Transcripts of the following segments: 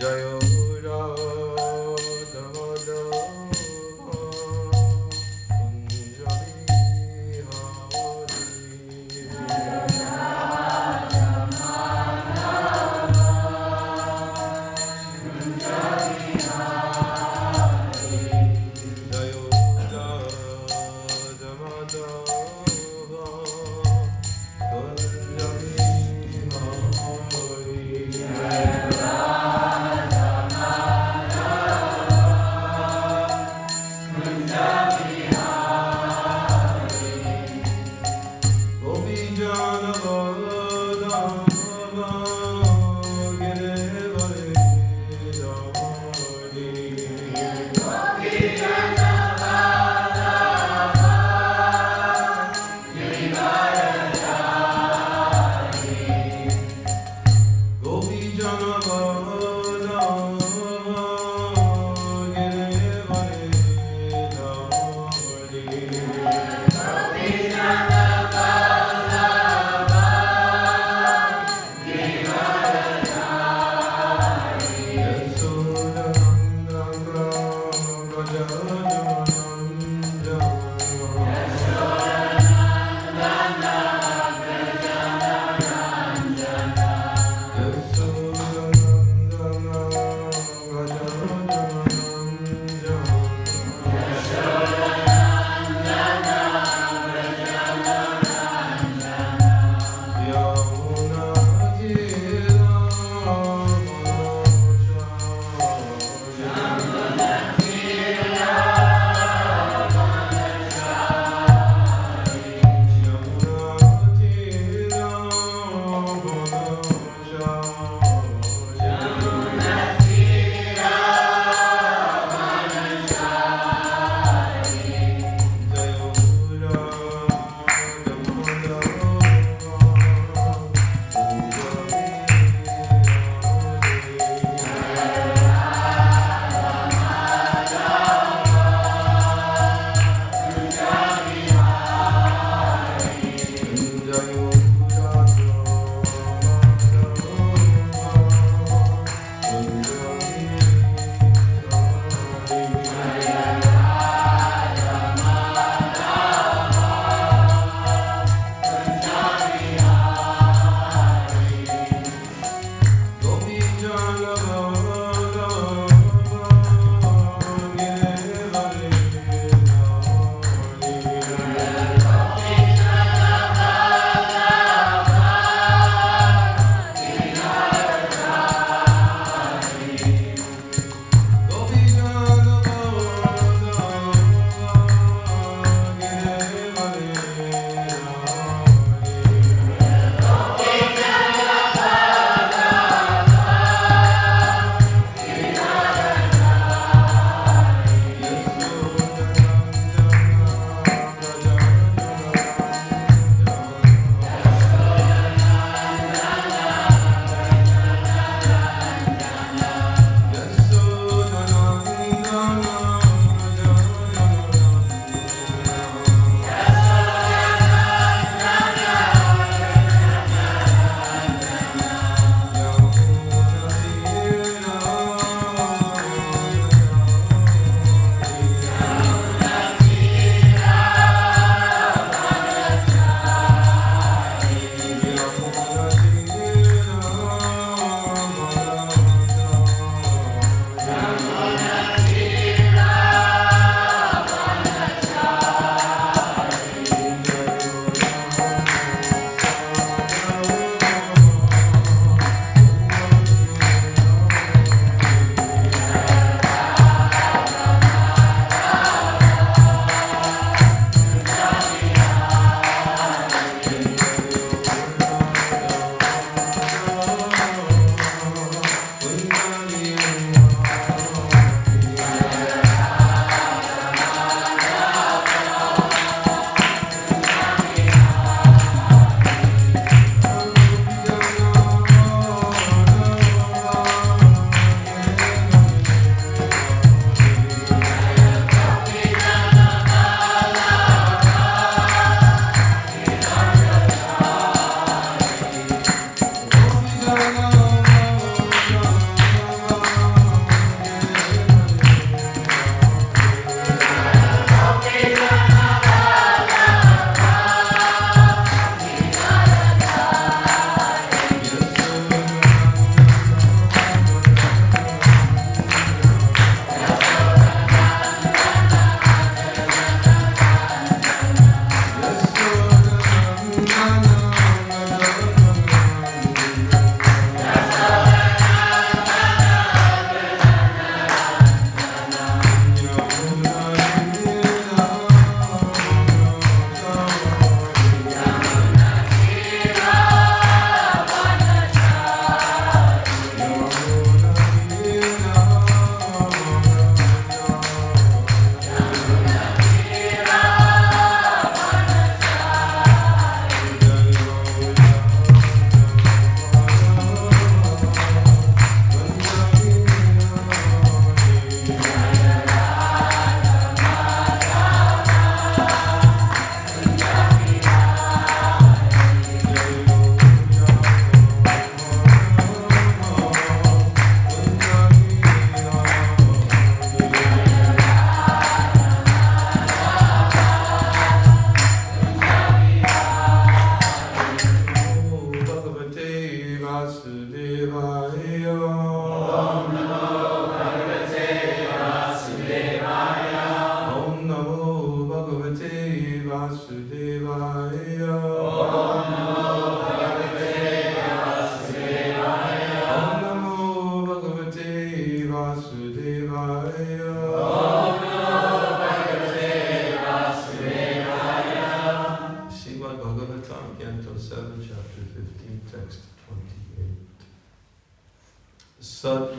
Jayo Radha Madhava Kunjali Jayo Radha Madhava Kunjali Hari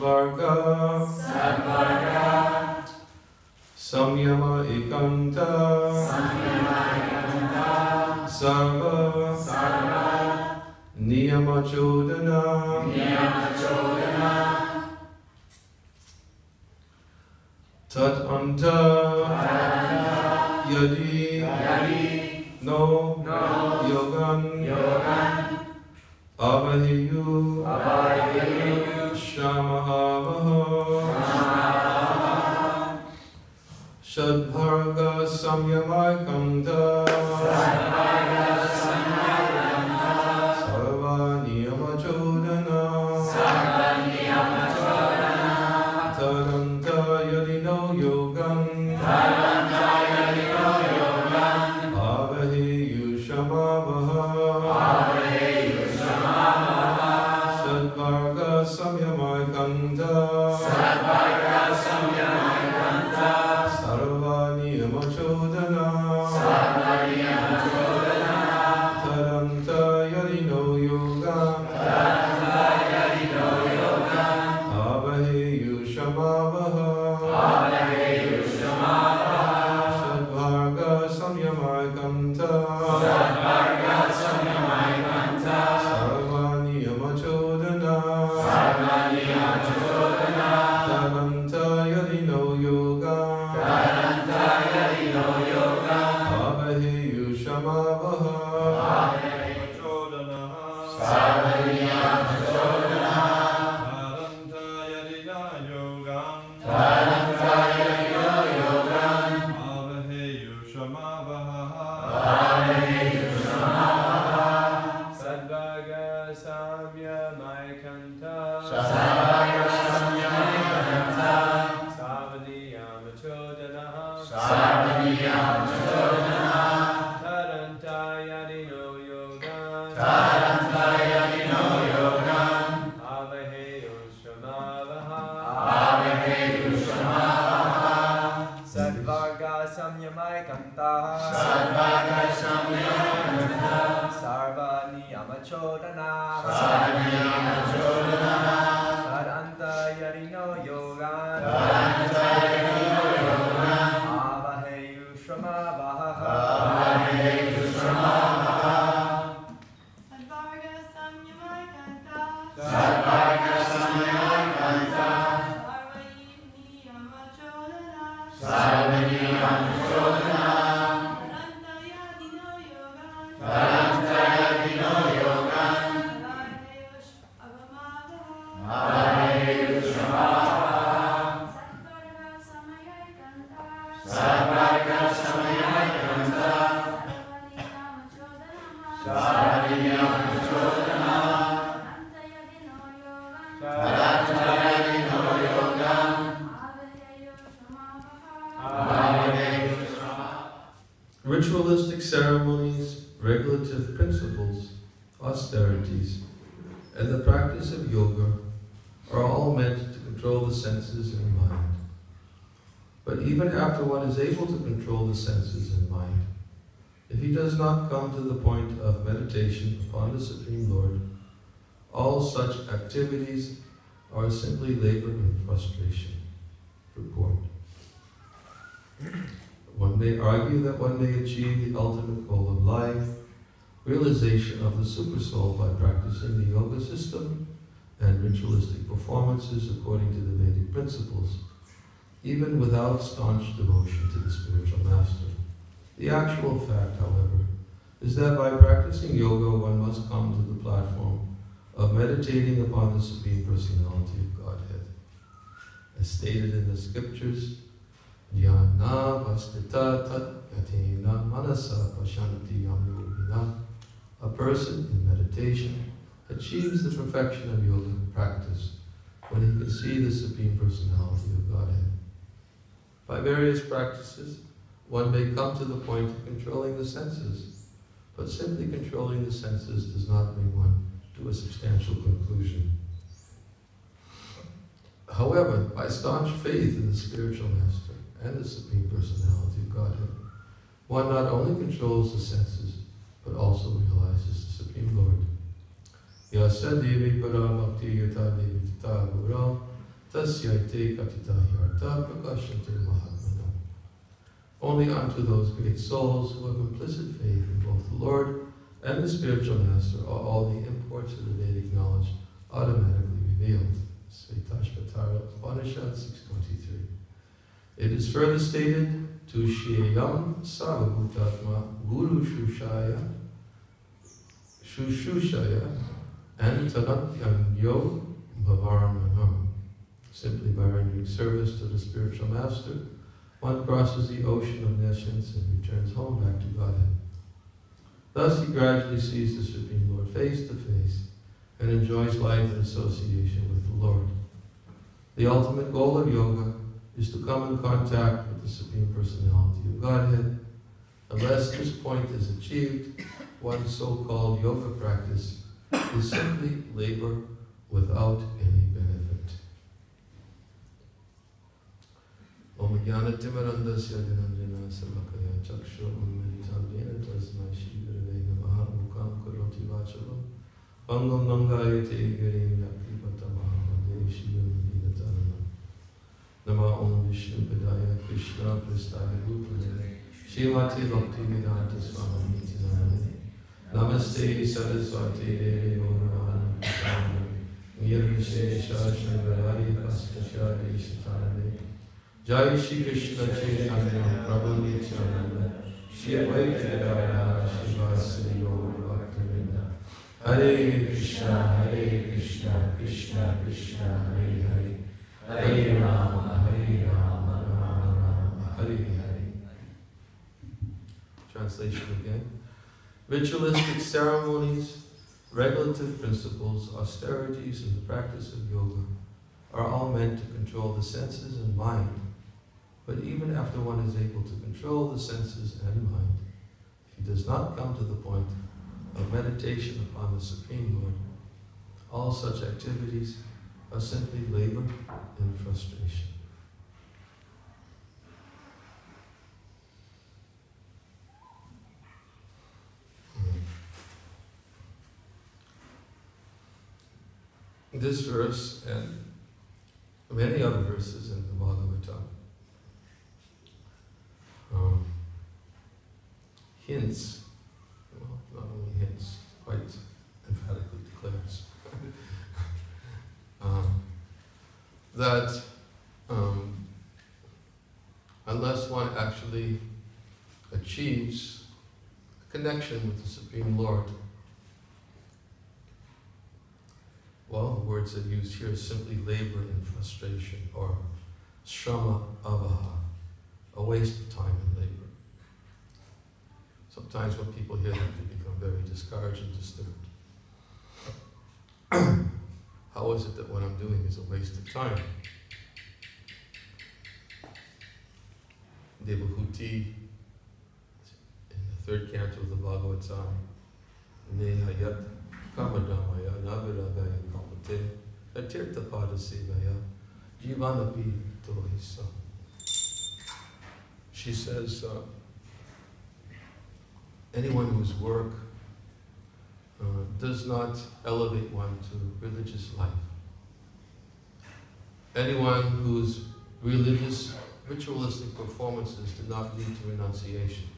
Sadvarga Samyama Ekanta Sarva Niyama Chodana Tat Anta Yadi No Yogan Avahiyu Shamahavaha Shadbharga Samyamakanta Sarva Niyama Chodana Taranta Yadino Yogan Avahiyu Shamavaha Shadbharga Samyamakanta Sarva Niyama Chodana Taranta Yadino Yogan Avahiyu Shamavaha Shadbharga Samyamakanta Sarva Niyama Chodana Taranta Yadino Yogan Avahiyu Shamavaha Ritualistic ceremonies, regulative principles, austerities, and the practice of yoga are all meant to control the senses and mind. But even after one is able to control the senses and mind, if he does not come to the point of meditation upon the Supreme Lord, all such activities are simply labor and frustration. Purport. One may argue that one may achieve the ultimate goal of life, realization of the Supersoul, by practicing the yoga system and ritualistic performances according to the Vedic principles, even without staunch devotion to the spiritual master. The actual fact, however, is that by practicing yoga, one must come to the platform of meditating upon the Supreme Personality of Godhead. As stated in the scriptures, Jnana vastita tat yatena manasa pashanti yamyogina. A person in meditation achieves the perfection of yoga practice when he can see the Supreme Personality of Godhead. By various practices, one may come to the point of controlling the senses, but simply controlling the senses does not bring one to a substantial conclusion. However, by staunch faith in the spiritual master and the Supreme Personality of Godhead, one not only controls the senses, but also realizes the Supreme Lord. Yasa devi para bhakti yata devi tata gura Tasyaite katitahiyarta prakashante mahatmana. Only unto those great souls who have implicit faith in both the Lord and the spiritual master are all the imports of the Vedic knowledge automatically revealed. Svetashvatara Upanishad 6.23. It is further stated, Tushiyam Sarvabhutatma Guru Shushushaya and Tanatyam Yo Bhavarnanam. Simply by rendering service to the spiritual master, one crosses the ocean of nescience and returns home back to Godhead. Thus he gradually sees the Supreme Lord face to face and enjoys life in association with the Lord. The ultimate goal of yoga is to come in contact with the Supreme Personality of Godhead. Unless this point is achieved, one's so-called yoga practice is simply labor without any benefit. Om Jnana Timarandasya Niranjana Swami Chakshu Ummilitam Yena Tasmai Shri Gurave Namaha Mukam Karoti Vachalam Angam Nangayate Girim Yakripatamah Vande Shivam Vidatanam Nama Om Vishnu Padaya Krishna Prastaya Bhutale Shrimati Bhakti Vedanta Swami Niti Namane Namaste Saraswati Devi Gauravani Prasana Nirvishesha Shrivarari Paskashari Shitanane Jai Shri Krishna Chaitanya Prabhu Nityananda Shri Advaita Gadadhara Shivasari Gaura Bhaktivinoda Hare Krishna Krishna Krishna Hare Hare Hare Rama Rama Rama Hare Hare. Translation again. Ritualistic ceremonies, regulative principles, austerities, and the practice of yoga are all meant to control the senses and mind. But even after one is able to control the senses and mind, if he does not come to the point of meditation upon the Supreme Lord, all such activities are simply labor and frustration. This verse and many other verses in the Bhagavatam hints, well, not only hints, quite emphatically declares that unless one actually achieves a connection with the Supreme Lord, well, the words that are used here is simply labor and frustration, or shrama avaha, a waste of time and labor. Sometimes when people hear that, they become very discouraged and disturbed. How is it that what I'm doing is a waste of time? Devahuti, in the third canto of the Bhagavatam, Nehayat Kamadamaya Naviragaya Kamate Atirtha Padasivaya Jivanapi Tohisa. She says, anyone whose work does not elevate one to religious life, anyone whose religious, ritualistic performances do not lead to renunciation,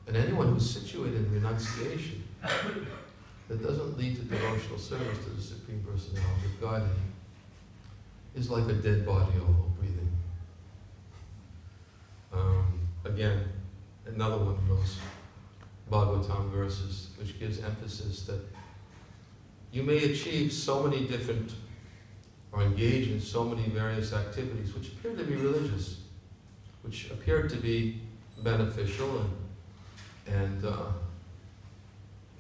and anyone who's situated in renunciation that doesn't lead to devotional service to the Supreme Personality of Godhead is like a dead body, although breathing. Again, another one of those Bhagavatam verses which gives emphasis that you may achieve so many different, or engage in so many various activities which appear to be religious, which appear to be beneficial and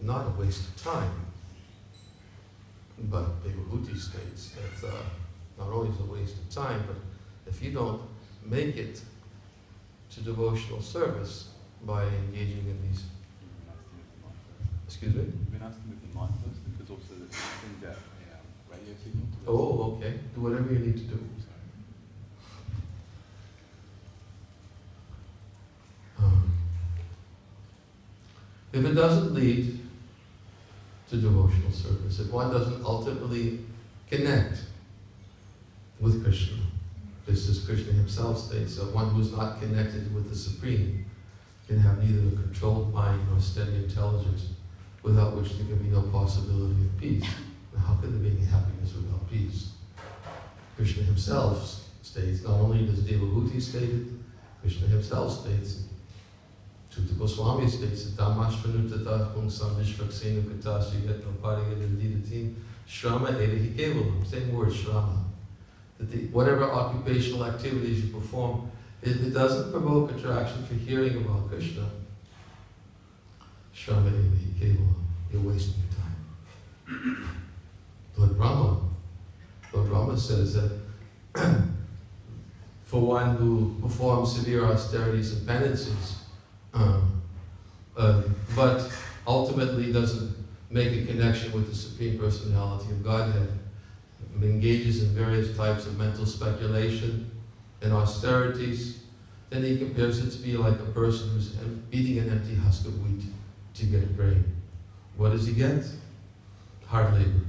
not a waste of time. But Devahuti states that not only is it a waste of time, but if you don't make it to devotional service by engaging in these. Excuse me? You've been asking with the mic first, because also the things that radio signal. Oh, okay. Do whatever you need to do. If it doesn't lead to devotional service, if one doesn't ultimately connect with Krishna. Just as Krishna himself states, one who is not connected with the Supreme can have neither a controlled mind nor steady intelligence, without which there can be no possibility of peace. Now, how could there be any happiness without peace? Krishna himself states, not only does Devabhuti state it, Krishna himself states it. Sutta Goswami states it, Dhammashvanutata pungsam vishvaksenu katasi yetno pariyadadidatim shrama edahi kevalam. Same word, shrama. That whatever occupational activities you perform, if it doesn't provoke attraction for hearing about Krishna, shrama edahi kevalam. You're wasting your time. Lord Brahma says that for one who performs severe austerities and penances, but ultimately doesn't make a connection with the Supreme Personality of Godhead, engages in various types of mental speculation and austerities, then he compares it to be like a person who's beating an empty husk of wheat to get a grain. What does he get? Hard labor.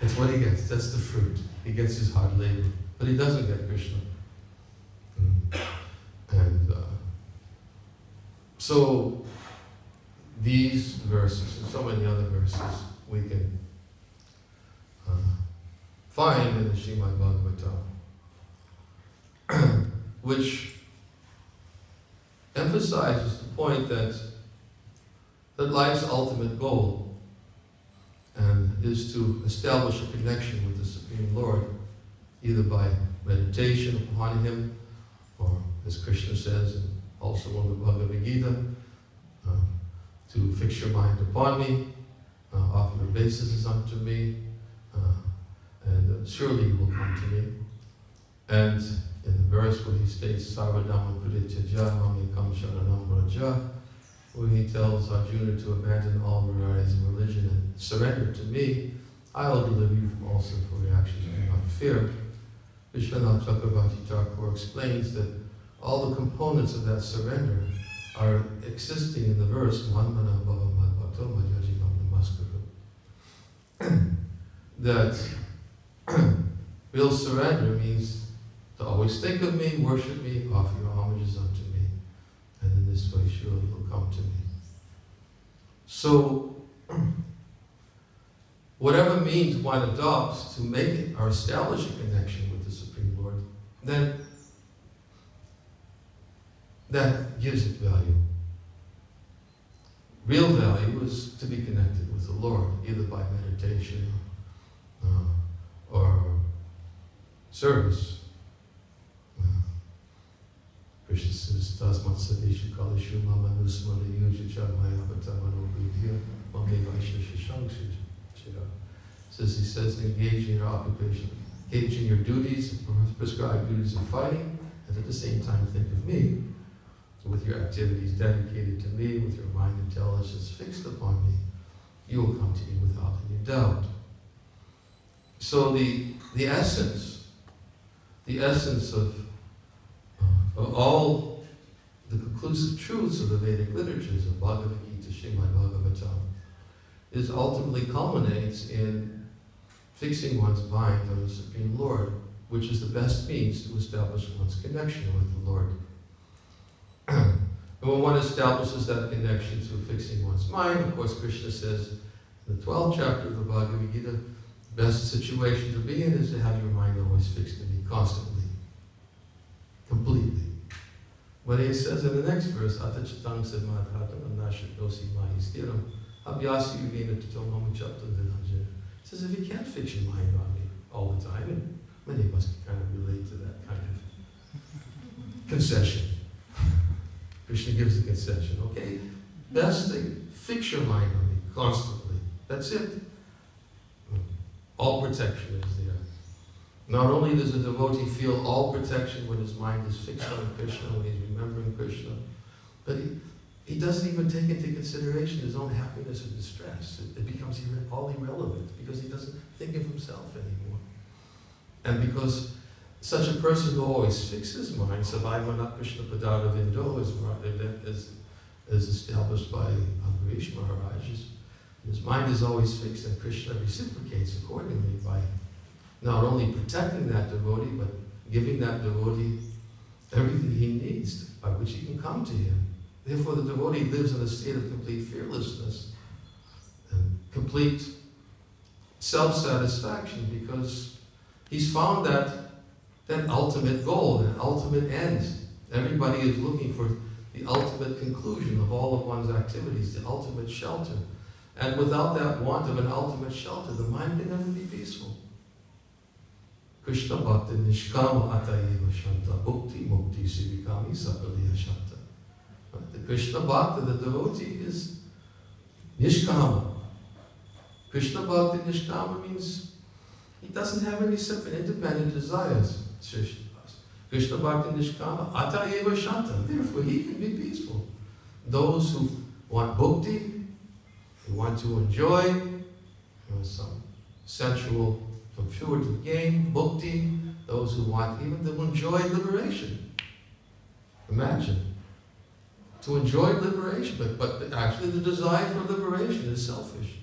That's what he gets. That's the fruit. He gets his hard labor. But he doesn't get Krishna. And so these verses and so many other verses we can find in the Srimad Bhagavatam, which emphasizes the point that life's ultimate goal is to establish a connection with the Supreme Lord, either by meditation upon Him, or as Krishna says, and also in the Bhagavad Gita, to fix your mind upon me, offer your obeisances unto me, and surely you will come to me. And in the verse where he states, Sarvadhamma Prityaja Mamekam Sharanam Raja, where he tells Arjuna to abandon all varieties of religion and surrender to me, I will deliver you from all sinful reactions and not fear. Vishwanath Chakravarti Thakur explains that all the components of that surrender are existing in the verse, Manmana Bhava Madbhakto Madhyajikam Namaskara. That real surrender means to always think of me, worship me, offer your homages unto me, and in this way surely you'll come to me. So, whatever means one adopts to make it or establish a connection with the Supreme Lord, then that gives it value. Real value is to be connected with the Lord, either by meditation or service. Krishna says, Tasmat Sadeshu Kalishu Mama Nusmana Yuja Maya Patamano Vidya Mame Vaishya Shishangshira. Says, he says, engage in your occupation, engage in your duties, prescribed duties of fighting, and at the same time think of me, with your activities dedicated to me, with your mind intelligence fixed upon me, you will come to me without any doubt. So the essence of all the conclusive truths of the Vedic literatures of Bhagavad Gita, Srimad Bhagavatam, is ultimately culminates in fixing one's mind on the Supreme Lord, which is the best means to establish one's connection with the Lord. And when one establishes that connection through fixing one's mind, of course, Krishna says in the 12th chapter of the Bhagavad Gita, the best situation to be in is to have your mind always fixed on me constantly, completely. When he says in the next verse, Atachatang Sadmadhatam Anashatosi Mahistiram, Abhyasi Yugena Tatomam Chaptan Dinajana. He says, if you can't fix your mind on me all the time, and many of us can kind of relate to that kind of concession. Krishna gives a concession, okay? Best thing, fix your mind on me constantly. That's it. All protection is there. Not only does a devotee feel all protection when his mind is fixed on Krishna, when he's remembering Krishna, but he doesn't even take into consideration his own happiness or distress. It becomes all irrelevant because he doesn't think of himself anymore. And because such a person who always fixes his mind, Savaimana Krishna Padara Vindo, is established by Ambarish Maharaj, his mind is always fixed, and Krishna reciprocates accordingly by not only protecting that devotee, but giving that devotee everything he needs by which he can come to him. Therefore, the devotee lives in a state of complete fearlessness and complete self-satisfaction, because he's found that ultimate goal, that ultimate end. Everybody is looking for the ultimate conclusion of all of one's activities, the ultimate shelter. And without that want of an ultimate shelter, the mind can never be peaceful. Krishna Bhakti Nishkama Atayeva Shanta Bhukti Mukti Sivikami Sakaliya Shanta. The Krishna Bhakti, the devotee, is Nishkama. Krishna Bhakti Nishkama means he doesn't have any separate independent desires. Krishna Bhakti Nishkama Atayeva Shanta. Therefore, he can be peaceful. Those who want bhukti, who want to enjoy some sensual, fulfillment gain, bhukti, those who want even to enjoy liberation. Imagine. To enjoy liberation, but actually the desire for liberation is selfish.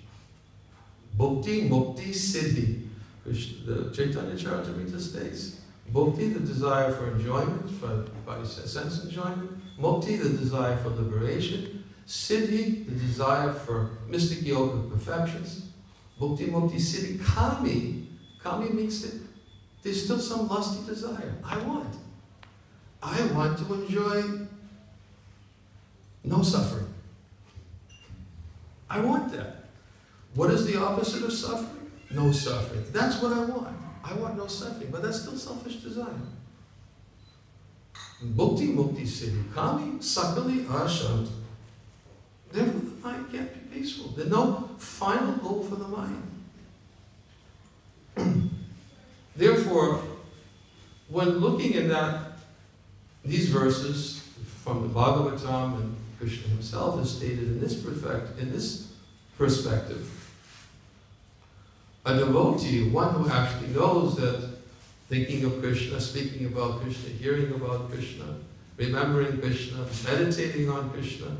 Bhukti, mukti, siddhi. The Chaitanya Charitamrita states, bhukti, the desire for enjoyment, for body sense enjoyment. Mukti, the desire for liberation. Siddhi, the desire for mystic yoga perfections. Bhukti, mukti, siddhi. Kami. Kami means that there's still some lusty desire. I want to enjoy no suffering. I want that. What is the opposite of suffering? No suffering. That's what I want. I want no suffering, but that's still selfish desire. Bhukti, mukti, siddhi. Kami, sakali, ashant. Therefore, the mind can't be peaceful. There's no final goal for the mind. Therefore, when looking at these verses from the Bhagavatam, and Krishna himself has stated in this perspective, a devotee, one who actually knows that thinking of Krishna, speaking about Krishna, hearing about Krishna, remembering Krishna, meditating on Krishna,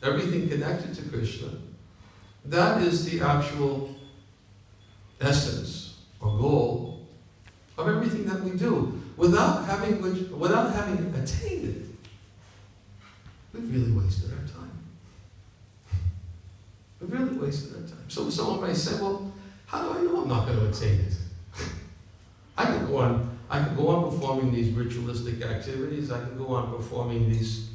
everything connected to Krishna, that is the actual essence or goal of everything that we do. Without having attained it, we've really wasted our time. We've really wasted our time. So someone may say, well, how do I know I'm not going to attain it? I can go on performing these ritualistic activities. I can go on performing these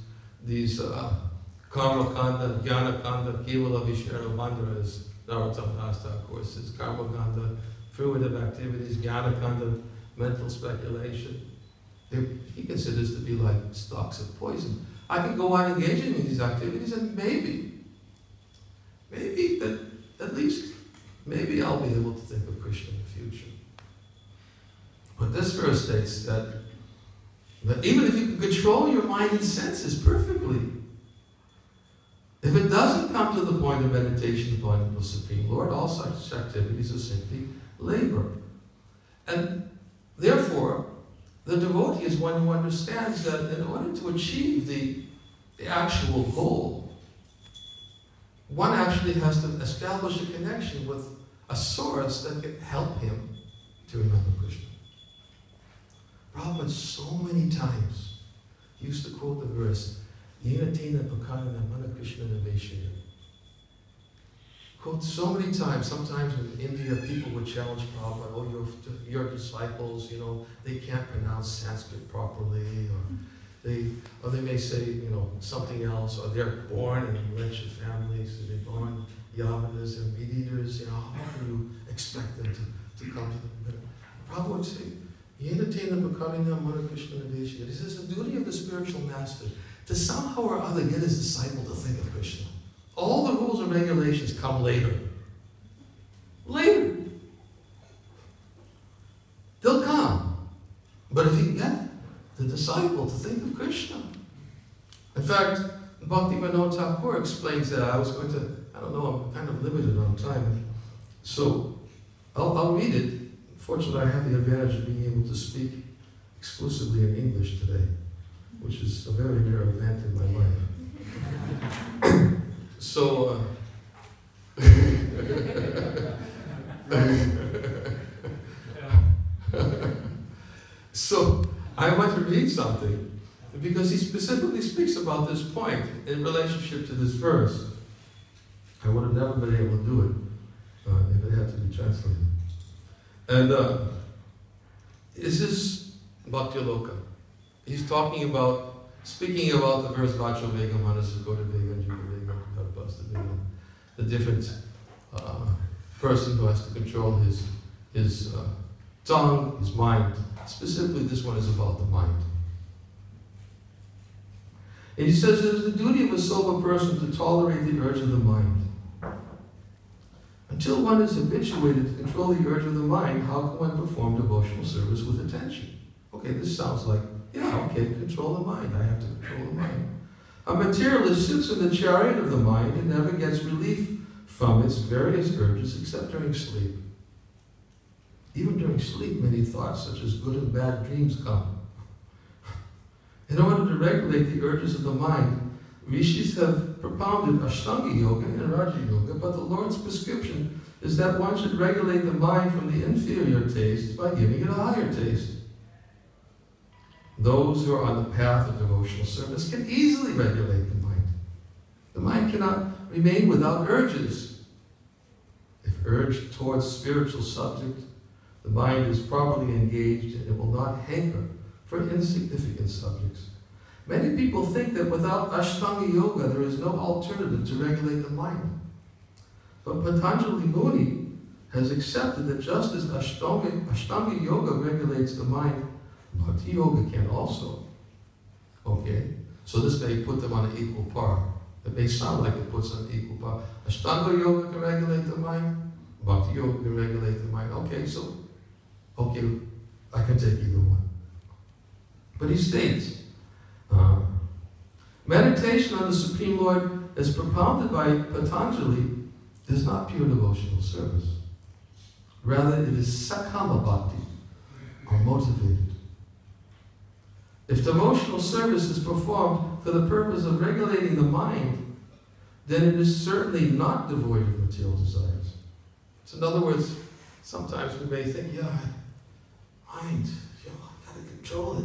karma kanda, jnana kanda, kevala vishara bandha, as Narottam Das Thakur says, karma kanda, fruitive activities, jnana kanda, mental speculation. He considers to be like stalks of poison. I can go on engaging in these activities, and maybe that at least I'll be able to think of Krishna in the future. But this verse states that even if you can control your mind and senses perfectly, if it doesn't come to the point of meditation upon the Supreme Lord, all such activities are simply labor. And therefore, the devotee is one who understands that in order to achieve the actual goal, one actually has to establish a connection with a source that can help him to remember Krishna. Prabhupada so many times used to quote the verse, Yena Tina Pakarana Mana Krishna Naveshaya. Quote so many times. Sometimes in India, people would challenge Prabhupada, oh, your disciples, they can't pronounce Sanskrit properly, or they may say, something else, or they're born in wretched families, or they're born Yavanas and meat eaters, how can you expect them to come to the Prabhupada would say, Yena Tena Bhakarina Mana Krishna Naveshaya. He says the duty of the spiritual master to somehow or other get his disciple to think of Krishna. All the rules and regulations come later. Later. They'll come. But if you can get the disciple to think of Krishna. In fact, Bhaktivinoda Thakur explains that. I'm kind of limited on time. So, I'll read it. Fortunately, I have the advantage of being able to speak exclusively in English today, which is a very rare event in my life. So, So I want to read something because he specifically speaks about this point in relationship to this verse. I would have never been able to do it if it had to be translated. And this is Bhakti Loka. He's talking about, speaking about the verse Vacho Vega, Manasukota Vega, Jiva Vega, Bhasta Vega, the different person who has to control his tongue, his mind. Specifically, this one is about the mind. And he says it is the duty of a sober person to tolerate the urge of the mind. Until one is habituated to control the urge of the mind, how can one perform devotional service with attention? Okay, this sounds like, yeah, okay, control the mind. I have to control the mind. A materialist sits in the chariot of the mind and never gets relief from its various urges except during sleep. Even during sleep, many thoughts such as good and bad dreams come. In order to regulate the urges of the mind, Rishis have propounded Ashtanga Yoga and Raja Yoga, but the Lord's prescription is that one should regulate the mind from the inferior tastes by giving it a higher taste. Those who are on the path of devotional service can easily regulate the mind. The mind cannot remain without urges. If urged towards spiritual subject, the mind is properly engaged and it will not hanker for insignificant subjects. Many people think that without Ashtanga Yoga there is no alternative to regulate the mind. But Patanjali Muni has accepted that just as Ashtanga Yoga regulates the mind, Bhakti Yoga can also. Okay? So this may put them on an equal par. It may sound like it puts on an equal par. Ashtanga Yoga can regulate the mind, Bhakti Yoga can regulate the mind. Okay, so, okay, I can take either one. But he states, meditation on the Supreme Lord as propounded by Patanjali is not pure devotional service. Rather, it is sakama bhakti, or motivated. If devotional service is performed for the purpose of regulating the mind, then it is certainly not devoid of material desires. So in other words, sometimes we may think, yeah, mind, I've got to control it.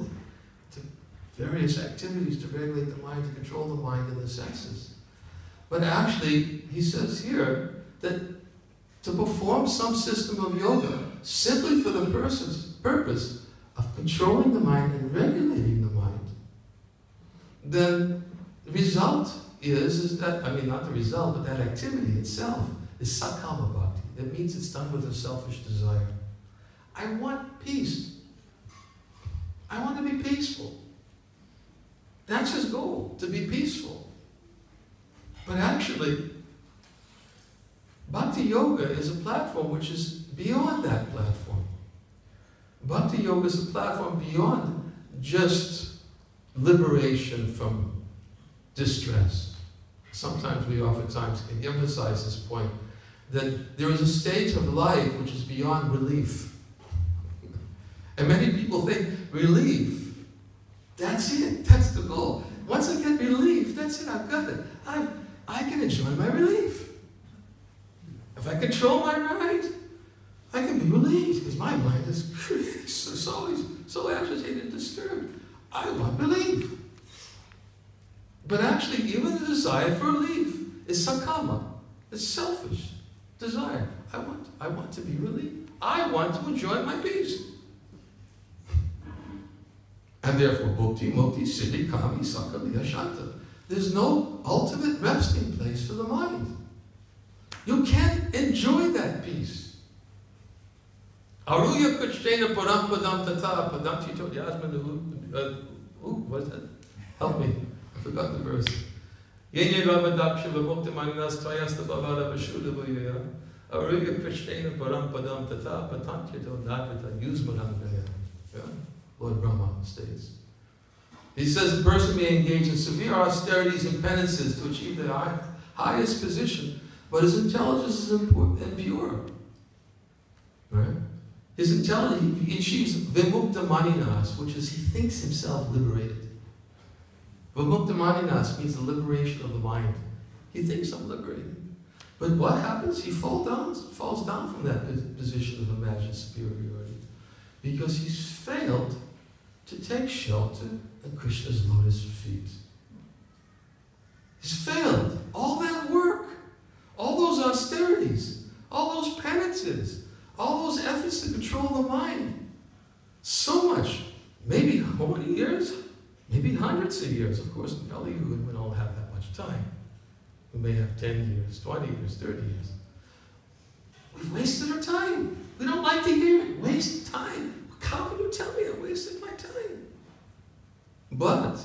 Various activities to regulate the mind, to control the mind and the senses. But actually, he says here that to perform some system of yoga simply for the purpose of controlling the mind and regulating the mind, then the result is that, I mean, not the result, but that activity itself is sakama bhakti. It means it's done with a selfish desire. I want peace. I want to be peaceful. That's his goal, to be peaceful. But actually, Bhakti Yoga is a platform which is beyond that platform. Bhakti Yoga is a platform beyond just liberation from distress. Sometimes we oftentimes can emphasize this point, that there is a stage of life which is beyond relief. And many people think relief, that's it, that's the goal. Once I get relief, that's it, I've got it. I can enjoy my relief. If I control my mind, I can be relieved, because my mind is so agitated and disturbed. I want relief. But actually, even the desire for relief is sakama. It's selfish desire. I want to be relieved. I want to enjoy my peace. And therefore, bhukti, mukti, siddhi, kami, sakaliya, shanta. There's no ultimate resting place for the mind. You can't enjoy that peace. Aruya kuchena param padam tata padam tito yasman what is that? Help me. I forgot the verse. Yenye rava dakshiva mukti maninas tvayasta bhavara vashuddha bhavaya. Aruya kuchena param padam tata padam tito nadvita yusmanam gaya. Lord Brahma states. He says a person may engage in severe austerities and penances to achieve the highest position, but his intelligence is impure. Right? His intelligence, he achieves vimukta maninas, which is he thinks himself liberated. Vimukta maninas means the liberation of the mind. He thinks I'm liberated. But what happens? He falls down from that position of imagined superiority, because he's failed to take shelter at Krishna's lotus feet. He's failed. All that work, all those austerities, all those penances, all those efforts to control the mind. So much. Maybe how many years? Maybe hundreds of years. Of course, in Kali Yuga, we don't have that much time. We may have 10 years, 20 years, 30 years. We've wasted our time. We don't like to hear it. Wasted time. How can you tell me I wasted my time? But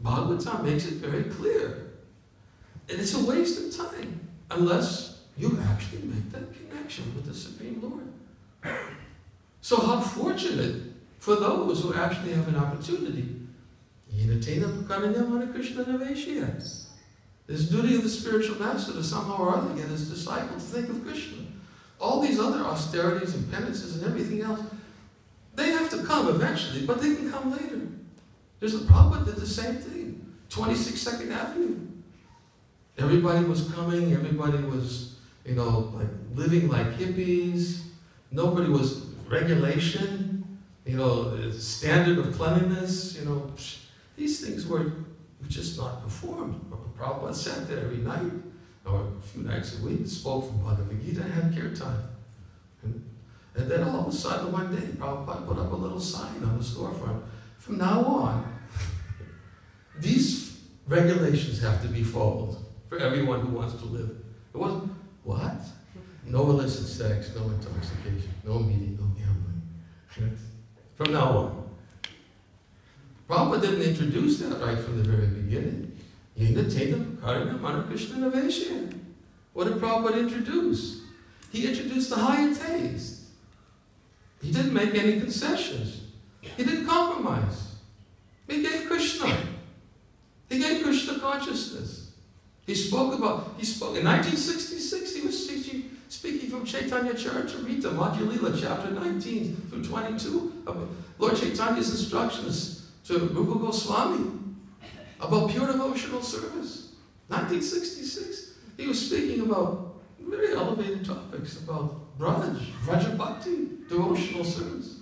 Bhagavatam makes it very clear. And it's a waste of time unless you actually make that connection with the Supreme Lord. So how fortunate for those who actually have an opportunity. This duty of the spiritual master to somehow or other get his disciple to think of Krishna. All these other austerities and penances and everything else, they have to come eventually, but they can come later. There's a Prabhupada did the same thing. 26 2nd Avenue. Everybody was coming, everybody was, like living like hippies. Nobody was regulation, standard of cleanliness, These things were just not performed. Prabhupada sat there every night, or a few nights a week, spoke from Bhagavad Gita, and had kirtan. And then all of a sudden one day, Prabhupada put up a little sign on the storefront. From now on, these regulations have to be followed for everyone who wants to live. It wasn't, what? No illicit sex, no intoxication, no meeting, no gambling. From now on. Prabhupada didn't introduce that right from the very beginning. What did Prabhupada introduce? He introduced the higher taste. He didn't make any concessions. He didn't compromise. He gave Krishna. He gave Krishna consciousness. He spoke in 1966, he was speaking from Chaitanya Charitamrita, Madhya Lila, chapter 19 through 22, of Lord Chaitanya's instructions to Rupa Goswami about pure devotional service. 1966, he was speaking about very elevated topics about Vraja Bhakti, devotional service.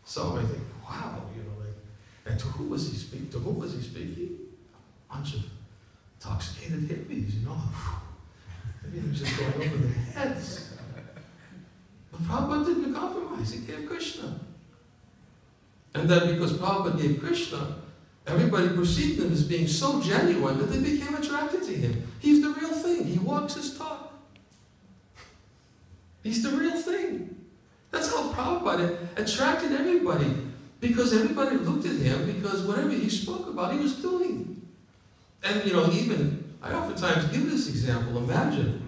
So I think, wow, and to who was he speaking? To whom was he speaking? A bunch of intoxicated hippies, Everything was just going over their heads. But Prabhupada didn't compromise, he gave Krishna. And then because Prabhupada gave Krishna, everybody perceived him as being so genuine that they became attracted to him. He's the real thing. He walks his talk. He's the real thing. That's how Prabhupada attracted everybody. Because everybody looked at him because whatever he spoke about, he was doing. And, I oftentimes give this example. Imagine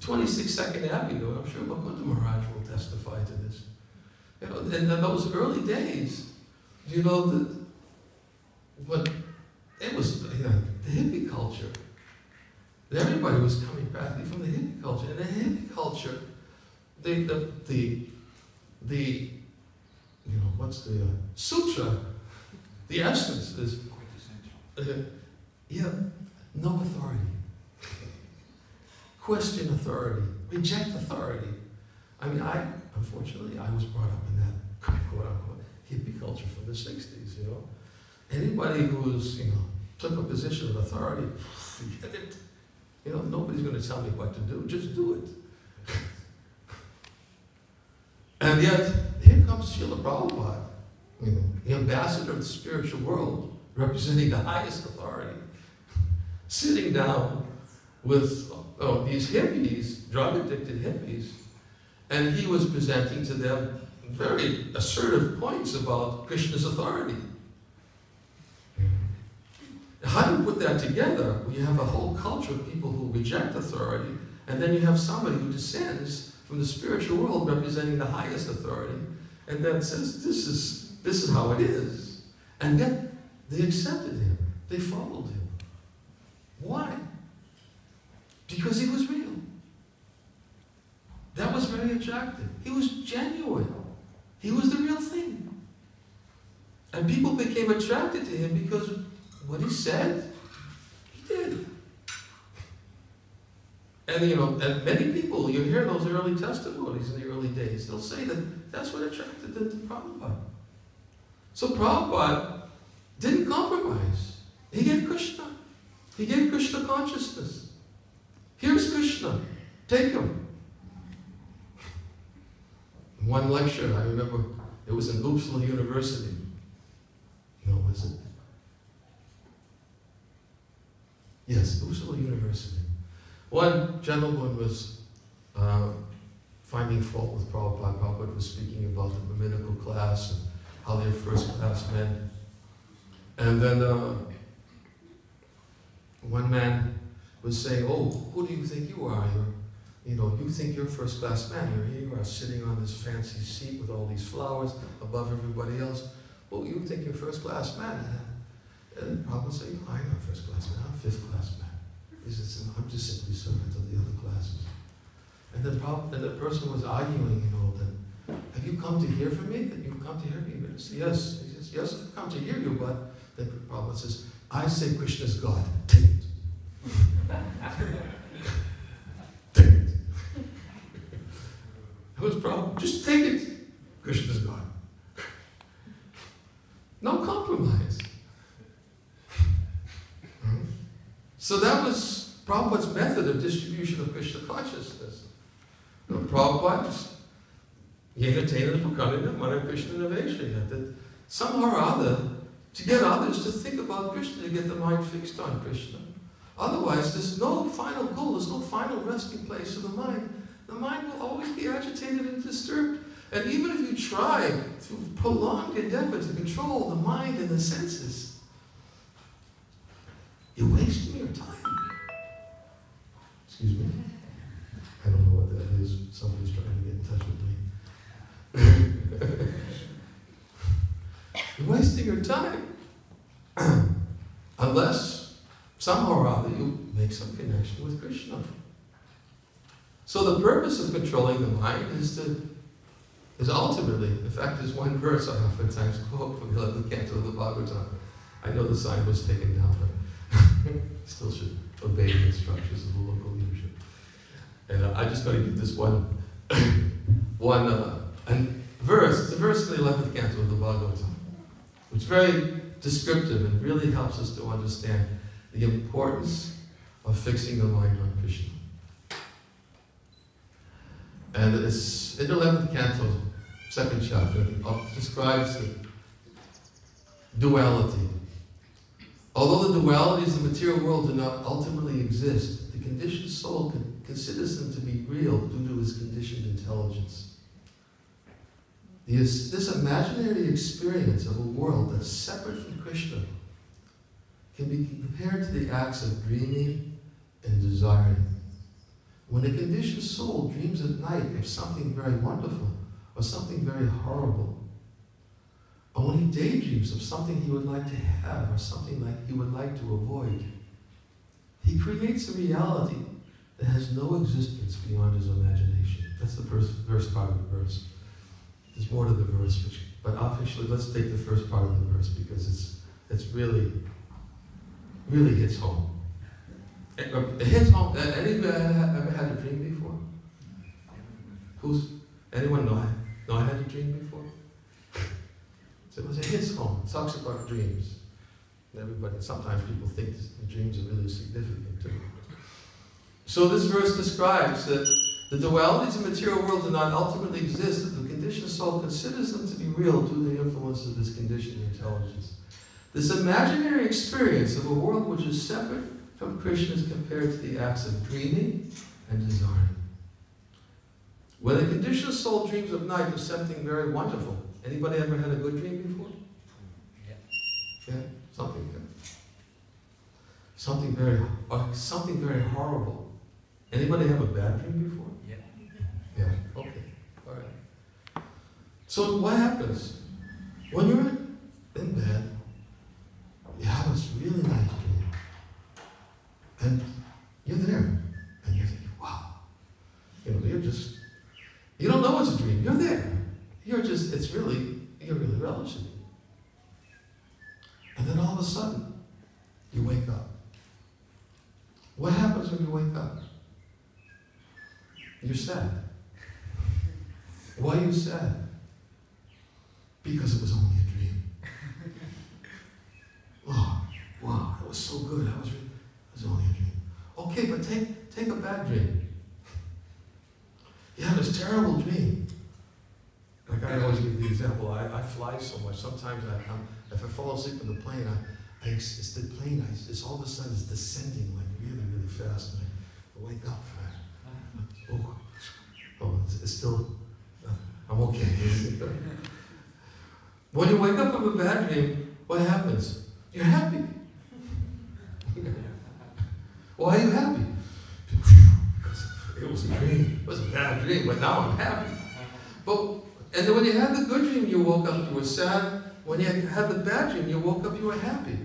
26 2nd Avenue. I'm sure Mukunda Maharaj will testify to this. In those early days, it was the hippie culture. Everybody was coming practically from the hippie culture. And the hippie culture, what's the sutra? The essence is, no authority. Question authority. Reject authority. Unfortunately, I was brought up in that quote-unquote hippie culture from the 60s, Anybody who's, took a position of authority, forget it. Nobody's going to tell me what to do. Just do it. And yet, here comes Srila Prabhupada, the ambassador of the spiritual world, representing the highest authority, sitting down with these hippies, drug-addicted hippies, and he was presenting to them very assertive points about Krishna's authority. How do you put that together? You have a whole culture of people who reject authority, and then you have somebody who descends from the spiritual world representing the highest authority, and then says, this is how it is. And yet, they accepted him. They followed him. Why? Because he was real. That was very attractive. He was genuine. He was the real thing. And people became attracted to him because what he said, he did. And and many people, you hear those early testimonies in the early days, they'll say that that's what attracted them to Prabhupada. So Prabhupada didn't compromise. He gave Krishna. He gave Krishna consciousness. Here's Krishna. Take him. One lecture, I remember, it was in Uppsala University. No, was it? Yes, Uppsala University. One gentleman was finding fault with Prabhupada. Prabhupada was speaking about the Brahminical class and how they're first-class men. And then one man was saying, "Oh, who do you think you are? You think you're a first-class man. Here you are sitting on this fancy seat with all these flowers above everybody else. Well, you think you're a first-class man." And Prabhupada said, "I'm not first-class man. I'm a fifth-class man. He says, I'm just simply servant of the other classes." And then the person was arguing, then, "Have you come to hear from me? That you've come to hear me?" He says, "Yes." He says, "Yes, I've come to hear you, but..." Then Prabhupada says, "I say Krishna's God. Take it." Take it. That was Prabhupada. Just take it. Krishna's God. No compromise. So that was Prabhupada's method of distribution of Krishna consciousness. Prabhupada, Yenatena Pukarina Mara Krishna Naveshaya, that somehow or other, to get others to think about Krishna, to get the mind fixed on Krishna. Otherwise, there's no final goal, there's no final resting place for the mind. The mind will always be agitated and disturbed. And even if you try through prolonged endeavor to control the mind and the senses, you're wasting your time. Excuse me. I don't know what that is. Somebody's trying to get in touch with me. You're wasting your time. Unless somehow or other you make some connection with Krishna. So the purpose of controlling the mind is ultimately, in fact, there's one verse I oftentimes quote from the 11th canto of the Bhagavatam. I know the sign was taken down, but still should obey the instructions of the local leadership. And I just got to give this one verse. It's a verse in the 11th canto of the Bhagavatam, which is very descriptive and really helps us to understand the importance of fixing the mind on Krishna. And it's in the 11th canto, 2nd chapter, it describes the duality. Although the dualities of the material world do not ultimately exist, the conditioned soul considers them to be real due to his conditioned intelligence. This imaginary experience of a world that's separate from Krishna can be compared to the acts of dreaming and desiring. When a conditioned soul dreams at night of something very wonderful or something very horrible, or when he daydreams of something he would like to have or something like he would like to avoid, he creates a reality that has no existence beyond his imagination. That's the first part of the verse. There's more to the verse, but officially, let's take the first part of the verse because it's really hits home. It hits home. Anybody ever had a dream before? Anyone know I had a dream before? So it hits home. It talks about dreams. Sometimes people think the dreams are really significant too. So this verse describes that the dualities of the material world do not ultimately exist, that the conditioned soul considers them to be real due to the influence of his conditioned intelligence. This imaginary experience of a world which is separate from Krishna is compared to the acts of dreaming and desiring. When a conditioned soul dreams of night of something very wonderful, anybody ever had a good dream before? Yeah? Something very horrible. Anybody have a bad dream before? Yeah. Okay. All right. So what happens? When you're in bed, you have this really nice dream. And you're there. And you're thinking, wow. You don't know it's a dream. You're there. You're really relishing it. And then all of a sudden, you wake up. What happens when you wake up? You're sad. Why are you sad? Because it was only a dream. Okay, but take a bad dream. You have this terrible dream. Like I always give the example, I fly so much. Sometimes if I fall asleep in the plane, it's the plane, it's all of a sudden it's descending like really, really fast. And I wake up. It's still, I'm okay. When you wake up from a bad dream, what happens? You're happy. Why are you happy? It was a dream. It was a bad dream, but now I'm happy. And then when you had the good dream, you woke up, you were sad. When you had the bad dream, you woke up, you were happy.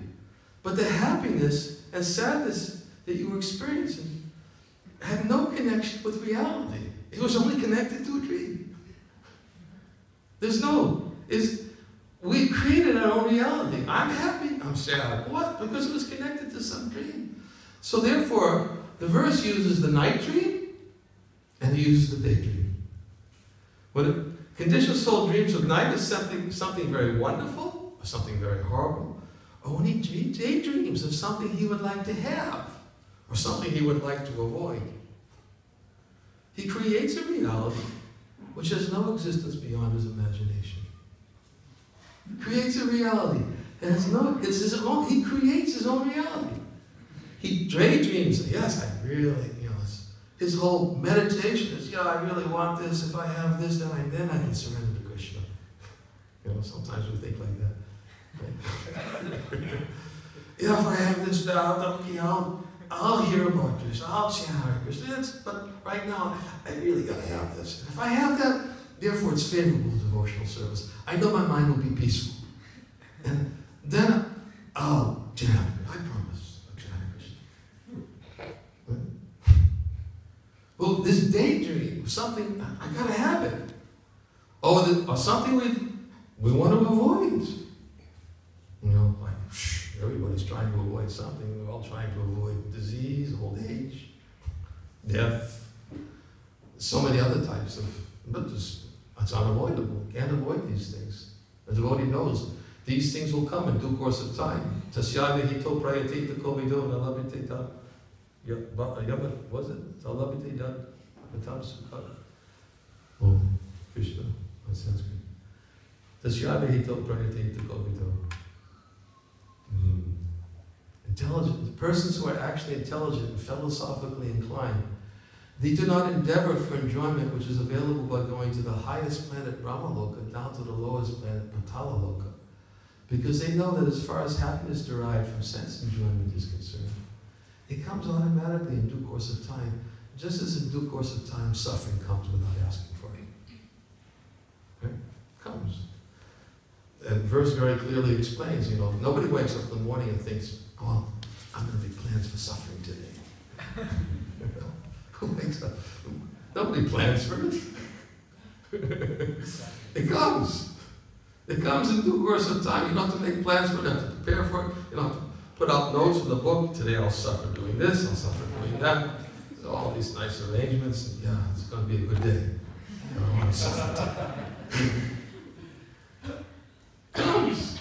But the happiness and sadness that you were experiencing had no connection with reality. It was only connected to a dream. We created our own reality. I'm happy, I'm sad. What? Because it was connected to some dream. So therefore, the verse uses the night dream and it uses the daydream. When a conditioned soul dreams of night is something very wonderful or something very horrible, or when he daydreams of something he would like to have or something he would like to avoid. He creates a reality which has no existence beyond his imagination. He creates a reality that has no, it's his own, he creates his own reality. He daydreams, yes, I really, his whole meditation is, I really want this, if I have this, then I can surrender to Krishna. Sometimes we think like that. Right? If I have this, I'll hear about Krishna, I'll chant Hare Krishna, but right now, I really got to have this. If I have that, therefore it's favorable to devotional service. I know my mind will be peaceful. And then I'll chant, I promise, I'll chant Krishna. Right? Well, this daydream, something, I got to have it. Or something we want to avoid. Everybody's trying to avoid something. We're all trying to avoid disease, old age, death, so many other types of, but it's unavoidable. Can't avoid these things. The devotee knows these things will come in due course of time. Tasyaga hito prayatita kovido nalabhitita. Was it? Nalabhitita batam sukha. Oh, Krishna, on Sanskrit. Tasyaga hito prayatita kovido. Intelligent. The persons who are actually intelligent and philosophically inclined, they do not endeavor for enjoyment which is available by going to the highest planet Brahmaloka down to the lowest planet Patalaloka, because they know that as far as happiness derived from sense enjoyment is concerned, it comes automatically in due course of time, just as in due course of time suffering comes without asking for it. Right? It comes. And verse very clearly explains, nobody wakes up in the morning and thinks, I'm going to make plans for suffering today. Who wakes up? Nobody plans for it. It comes. It comes in due course of time. You don't have to make plans for it, you don't have to prepare for it. You don't have to put out notes in the book. Today I'll suffer doing this, I'll suffer doing that. So all these nice arrangements. And it's going to be a good day. I don't want to suffer today. Comes.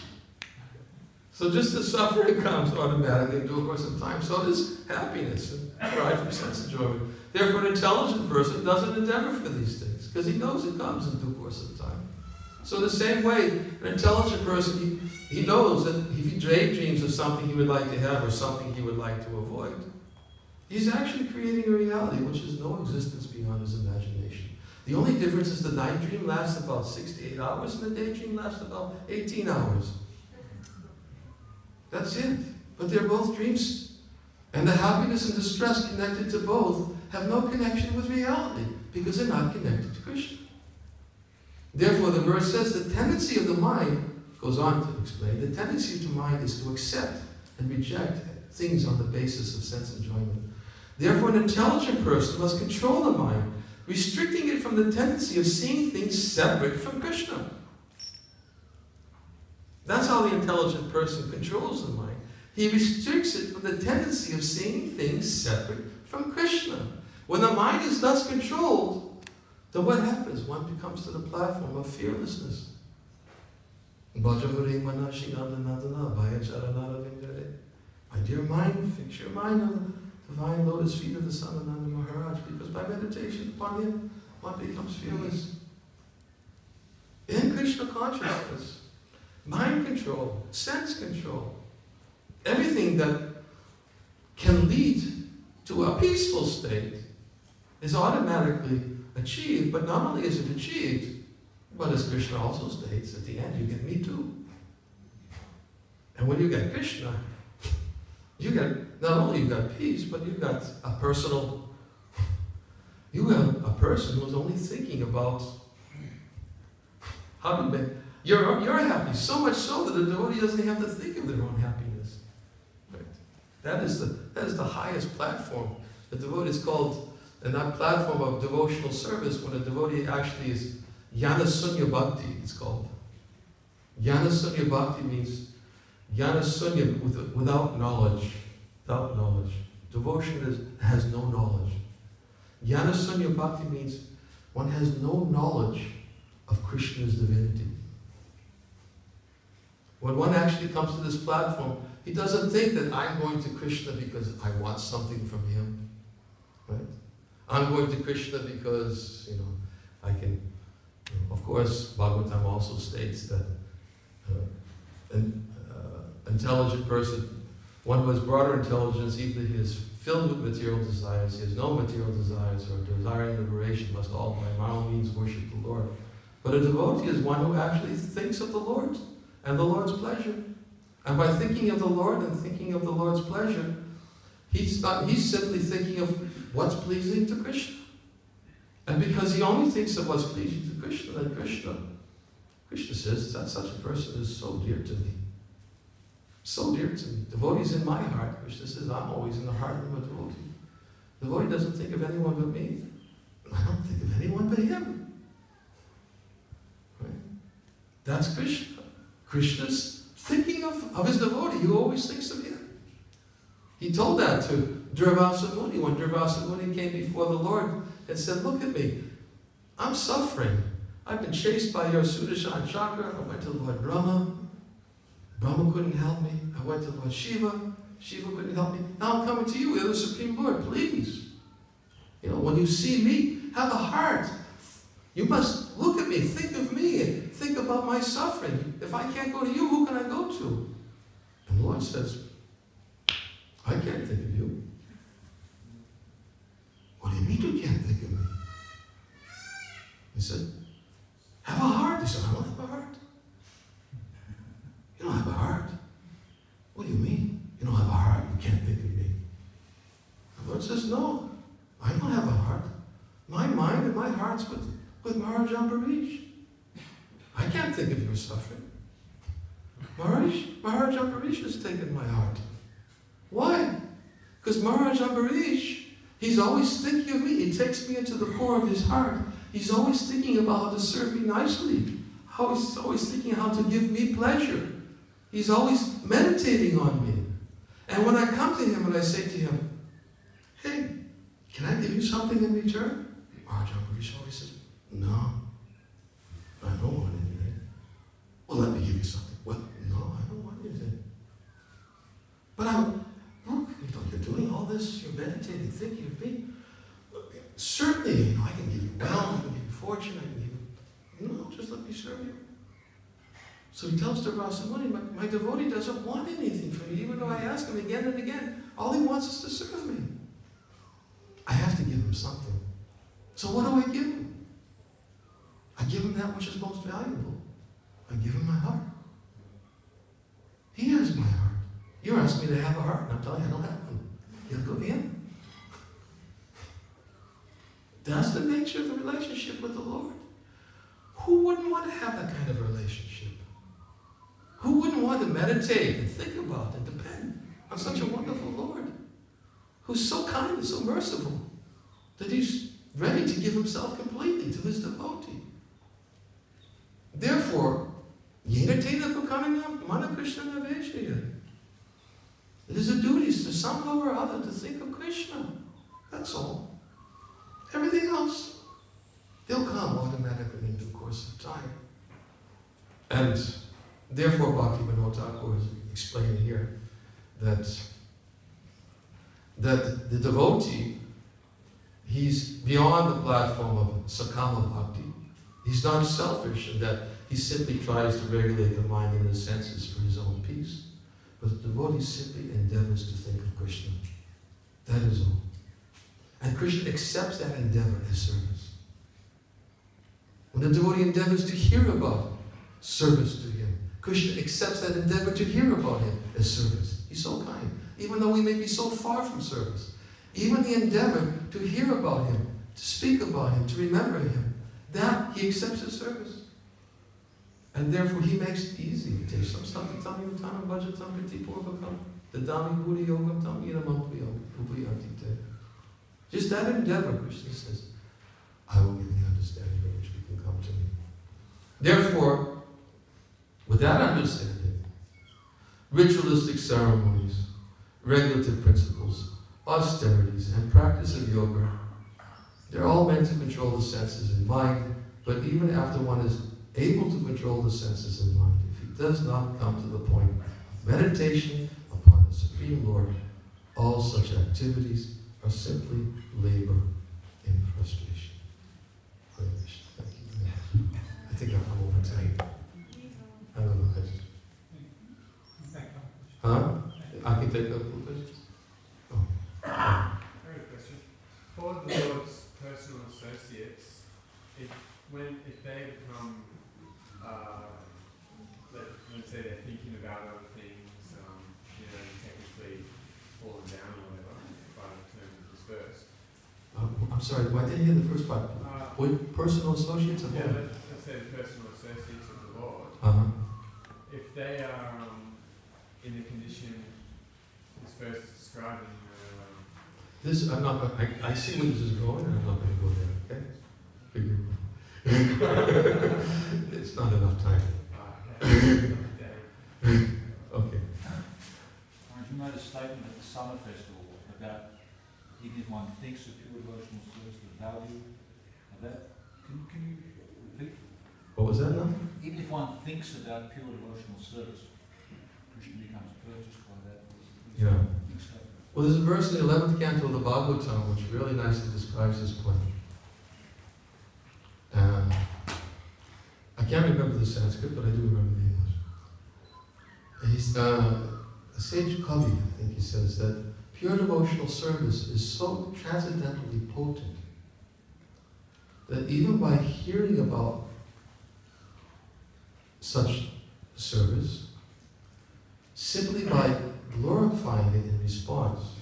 So just as suffering comes automatically in due course of time, so does happiness and pride from sense enjoyment. Therefore, an intelligent person doesn't endeavor for these things, because he knows it comes in due course of time. So the same way, an intelligent person, he knows that if he daydreams of something he would like to have or something he would like to avoid, he's actually creating a reality which has no existence beyond his imagination. The only difference is the night dream lasts about 6 to 8 hours and the daydream lasts about 18 hours. That's it. But they're both dreams. And the happiness and distress connected to both have no connection with reality because they're not connected to Krishna. Therefore, the verse says the tendency of the mind, goes on to explain, the tendency of the mind is to accept and reject things on the basis of sense enjoyment. Therefore, an intelligent person must control the mind, restricting it from the tendency of seeing things separate from Krishna. That's how the intelligent person controls the mind. He restricts it from the tendency of seeing things separate from Krishna. When the mind is thus controlled, then what happens? One comes to the platform of fearlessness. My dear mind, fix your mind on divine lotus feet of the son of Nanda Maharaj, because by meditation upon him, one becomes fearless. In Krishna consciousness, mind control, sense control, everything that can lead to a peaceful state is automatically achieved, but not only is it achieved, but as Krishna also states, at the end you get me too. And when you get Krishna, you get, not only you got peace, but you got a personal, you have a person who's only thinking about how to make, you're happy, so much so that the devotee doesn't have to think of their own happiness. Right? That is the highest platform. The devotee is called, and that platform of devotional service, when a devotee actually is Jnana Sunya Bhakti, it's called. Jnana Sunya Bhakti means Jnana Sunya, without knowledge. Without knowledge. Devotion has no knowledge. Jnana Sunya Bhakti means one has no knowledge of Krishna's divinity. When one actually comes to this platform, he doesn't think that I'm going to Krishna because I want something from him. Right? I'm going to Krishna because, I can. Of course, Bhagavatam also states that an intelligent person, one who has broader intelligence, even if he is filled with material desires, he has no material desires or desiring liberation, must all by all means worship the Lord. But a devotee is one who actually thinks of the Lord and the Lord's pleasure. And by thinking of the Lord and thinking of the Lord's pleasure, he's simply thinking of what's pleasing to Krishna. And because he only thinks of what's pleasing to Krishna, then Krishna says that such a person is so dear to me. So dear to me. Devotee's in my heart. Krishna says, I'm always in the heart of a devotee. The devotee doesn't think of anyone but me. I don't think of anyone but him. Right? That's Krishna. Krishna's thinking of his devotee. He always thinks of him. He told that to Durvasa Muni when Durvasa Muni came before the Lord and said, look at me. I'm suffering. I've been chased by your Sudarshan Chakra. I went to Lord Brahma. Brahma couldn't help me. I went to Lord Shiva. Shiva couldn't help me. Now I'm coming to you, you're the Supreme Lord. Please. When you see me, have a heart. You must look at me, think of me, and think about my suffering. If I can't go to you, who can I go to? And the Lord says, I can't think of you. What do you mean you can't think of me? He said, have a heart. He said, I don't have a heart. You don't have a heart. What do you mean? You don't have a heart. You can't think of me. The Lord says, no, I don't have a heart. My mind and my heart's with Maharaj Ambarish. I can't think of your suffering. Maharaj Ambarish has taken my heart. Why? Because Maharaj Ambarish, he's always thinking of me. He takes me into the core of his heart. He's always thinking about how to serve me nicely. He's always thinking how to give me pleasure. He's always meditating on me. And when I come to him and I say to him, hey, can I give you something in return? Maharaj Ambarish always says, no, I don't want anything. Well, let me give you something. Well, no, I don't want anything. But look, you're doing all this, you're meditating, thinking of me. Certainly, I can give you wealth, I can give you fortune, I can give you, just let me serve you. So he tells Durvasa Muni, my devotee doesn't want anything from me, even though I ask him again and again. All he wants is to serve me. I have to give him something. So what do I give him? I give him that which is most valuable. I give him my heart. He has my heart. You're asking me to have a heart, and I'm telling you I don't have one. You have to go to him. That's the nature of the relationship with the Lord. Who wouldn't want to have that kind of relationship? Who wouldn't want to meditate and think about and depend on such a wonderful Lord who's so kind and so merciful that he's ready to give himself completely to his devotee? Therefore, Yenatena Kukanana Mana Krishna Naveshaya. It is a duty to somehow or other to think of Krishna. That's all. Everything else, they'll come automatically in due course of time. And therefore, Bhakti Vinod Thakur is explaining here that that the devotee, he's beyond the platform of Sakama Bhakti. He's not selfish in that he simply tries to regulate the mind and the senses for his own peace. But the devotee simply endeavors to think of Krishna. That is all. And Krishna accepts that endeavor as service. When the devotee endeavors to hear about service to him, Krishna accepts that endeavor to hear about him as service. He's so kind. Even though we may be so far from service, even the endeavor to hear about him, to speak about him, to remember him, that he accepts as service. And therefore he makes it easy. Tesham Satitami Uttanam Bhajatam Kriti Purvakam Dadami Buddhi Yogam Tam Inamam Puyantite. Just that endeavor, Krishna says, I will give you the understanding by which we can come to me. Therefore, with that understanding, ritualistic ceremonies, regulative principles, austerities, and practice of yoga, they're all meant to control the senses and mind, but even after one is able to control the senses and mind, if he does not come to the point of meditation upon the Supreme Lord, all such activities are simply labor in frustration. Thank you. I think I've come over time. I don't know. I can take a couple questions? Oh. I have a question. For the Lord's personal associates, if they become, let's say they're thinking about other things, technically fallen down or whatever, by the term dispersed. I'm sorry, why didn't you hear the first part? With personal associates of Yeah, what? let's say the personal associates of the Lord. If they are in the condition dispersed is describing. This, I'm not going to, I see where this is going, and I'm not going to go there, okay? Figure it out. It's not enough time. Okay. You made a statement at the summer festival about even if one thinks of pure devotional service, the value of that. Can you repeat? What was that now? Even if one thinks about pure devotional service, Krishna becomes purchased by that. Yeah. Well, there's a verse in the 11th canto of the Bhagavatam which really nicely describes this point. I can't remember the Sanskrit, but I do remember the English. He's a sage Kavi, I think he says, that pure devotional service is so transcendently potent that even by hearing about such service, simply by glorifying it in response,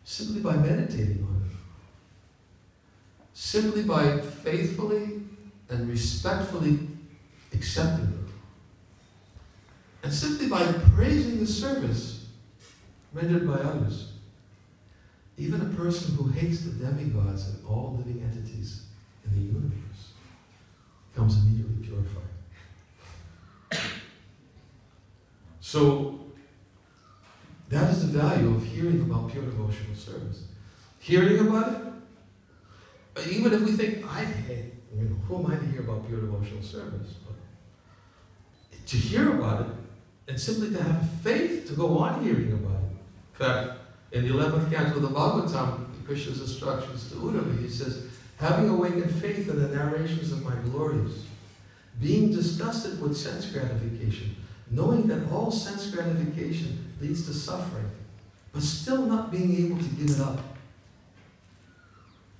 simply by meditating on it, simply by faithfully and respectfully accepting it, and simply by praising the service rendered by others, even a person who hates the demigods and all living entities in the universe becomes immediately purified. So, that is the value of hearing about pure devotional service. Hearing about it, even if we think, who am I to hear about pure devotional service? But to hear about it, and simply to have faith to go on hearing about it. In fact, in the 11th canto of the Bhagavatam, Krishna's instructions to Uddhava, he says, having awakened faith in the narrations of my glories, being disgusted with sense gratification, knowing that all sense gratification leads to suffering, but still not being able to give it up,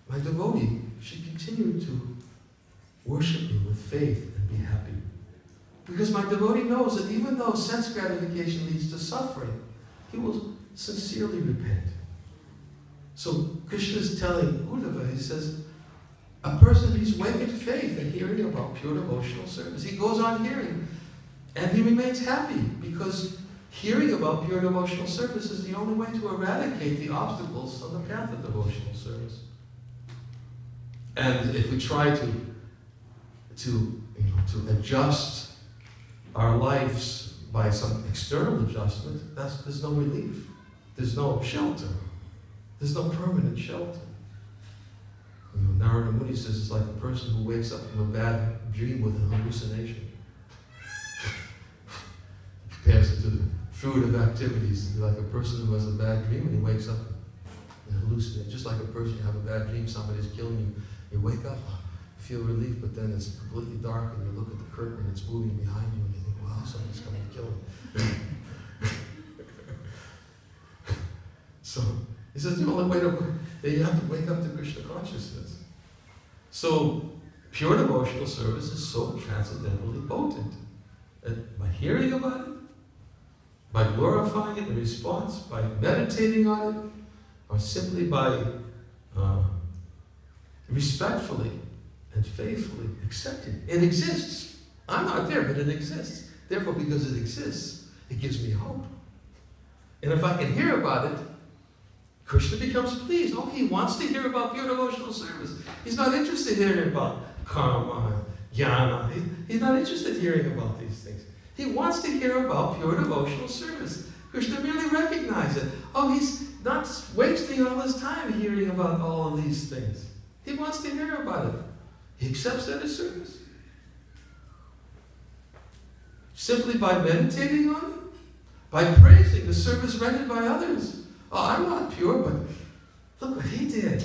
my devotee should continue to worship me with faith and be happy. Because my devotee knows that even though sense gratification leads to suffering, he will sincerely repent. So Krishna is telling Uddhava, he says, a person who's awakened faith and hearing about pure devotional service, he goes on hearing, and he remains happy, because hearing about pure devotional service is the only way to eradicate the obstacles on the path of devotional service. And if we try to adjust our lives by some external adjustment, there's no relief. There's no shelter. There's no permanent shelter. Narada Muni says it's like a person who wakes up from a bad dream with a hallucination. Compares it to the fruit of activities. Like a person who has a bad dream and he wakes up and hallucinates. Just like a person, you have a bad dream, somebody's killing you. You wake up, feel relief, but then it's completely dark and you look at the curtain and it's moving behind you and you think, wow, somebody's coming to kill me. So, he says the only way you have to wake up to Krishna consciousness. So, pure devotional service is so transcendentally potent. And by hearing about it, by glorifying it in response, by meditating on it, or simply by respectfully and faithfully accepting it. It exists. I'm not there, but it exists. Therefore, because it exists, it gives me hope. And if I can hear about it, Krishna becomes pleased. Oh, he wants to hear about pure devotional service. He's not interested in hearing about karma, jnana. He's not interested in hearing about these things. He wants to hear about pure devotional service. Krishna merely recognizes it. Oh, he's not wasting all his time hearing about all of these things. He wants to hear about it. He accepts that as service. Simply by meditating on it, by praising the service rendered by others. Oh, I'm not pure, but look what he did.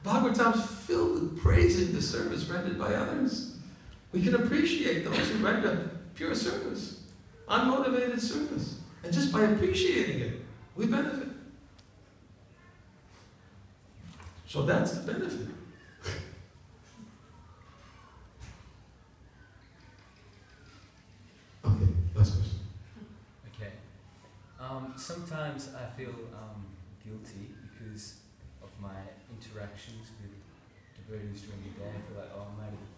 Bhagavatam's filled with praising the service rendered by others. We can appreciate those who render pure service, unmotivated service. And just by appreciating it, we benefit. So that's the benefit. Okay, last question. Okay. Sometimes I feel guilty because of my interactions with devotees during the day. I feel like, oh, I might have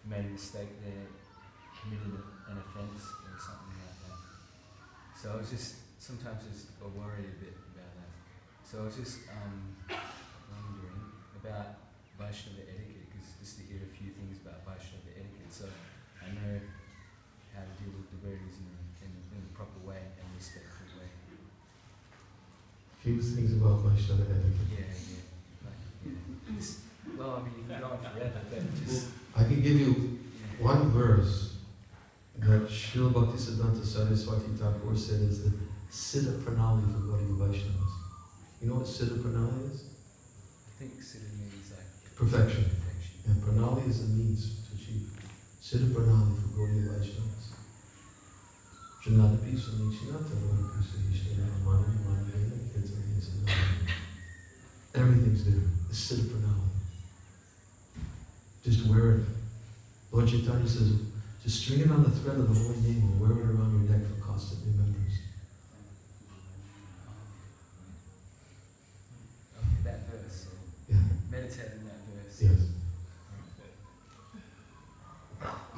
made a mistake there, committed an offense or something like that. So I was just, sometimes just worried a bit about that. So I was just wondering about Vaishnava etiquette, because just to hear a few things about Vaishnava etiquette, so I know how to deal with devotees in a proper way and respectful way. Few things about Vaishnava etiquette. Well, I mean, you can go on forever, but just... I can give you one verse that Srila Bhaktisiddhanta Saraswati Thakur said is the Siddha Pranali for Gaudiya Vaishnavas. You know what Siddha Pranali is? I think Siddha means like... Perfection. And Pranali is a means to achieve. Siddha Pranali for Gaudiya Vaishnavas. Janadapi Sanichinata Vanapi Sahishna Mani Manvena Kirtani Sanadana. Everything's there. It's Siddha Pranali. Just wear it. Lord Chaitanya says, just string it on the thread of the holy name and wear it around your neck for constant remembrance. Okay, that verse. Yeah. Meditate on that verse. Yes.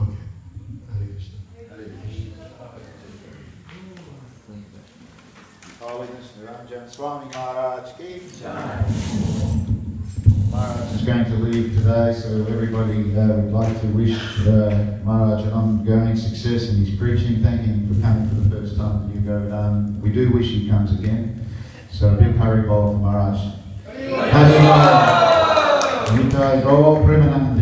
Okay. Hare Krishna. Hare Krishna. Holiness Niranjana Swami Maharaj ki Jai. Maharaj is going to leave today, so everybody would like to wish Maharaj an ongoing success in his preaching. Thank him for coming for the first time to New Govardhan. We do wish he comes again. So a big Haribol for Maharaj. Haribol! Nitai Gaur Premanandi.